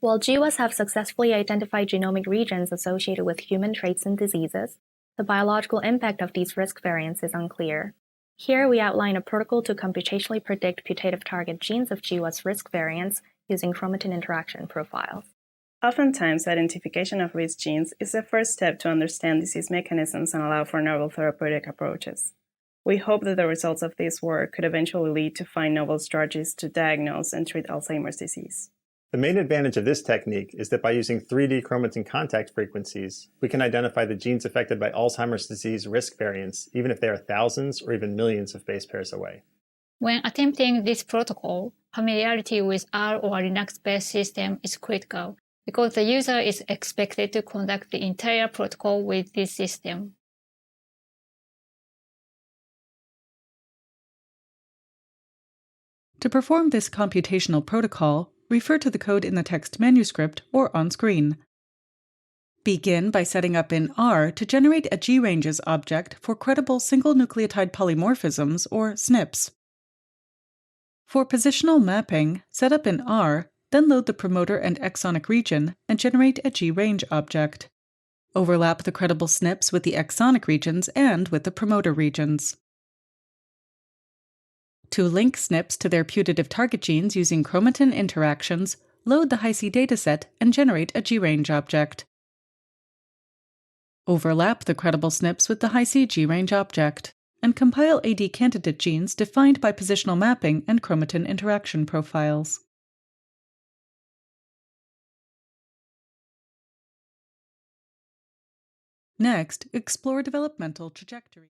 While GWAS have successfully identified genomic regions associated with human traits and diseases, the biological impact of these risk variants is unclear. Here we outline a protocol to computationally predict putative target genes of GWAS risk variants using chromatin interaction profiles. Oftentimes, identification of risk genes is the first step to understand disease mechanisms and allow for novel therapeutic approaches. We hope that the results of this work could eventually lead to find novel strategies to diagnose and treat Alzheimer's disease. The main advantage of this technique is that by using 3D chromatin contact frequencies, we can identify the genes affected by Alzheimer's disease risk variants, even if they are thousands or even millions of base pairs away. When attempting this protocol, familiarity with R or Linux-based system is critical because the user is expected to conduct the entire protocol with this system. To perform this computational protocol, refer to the code in the text manuscript or on screen. Begin by setting up in R to generate a GRanges object for credible single nucleotide polymorphisms, or SNPs. For positional mapping, set up in R, then load the promoter and exonic region and generate a GRange object. Overlap the credible SNPs with the exonic regions and with the promoter regions. To link SNPs to their putative target genes using chromatin interactions, load the Hi-C dataset and generate a GRange object. Overlap the credible SNPs with the Hi-C GRange object, and compile AD candidate genes defined by positional mapping and chromatin interaction profiles. Next, explore developmental trajectory.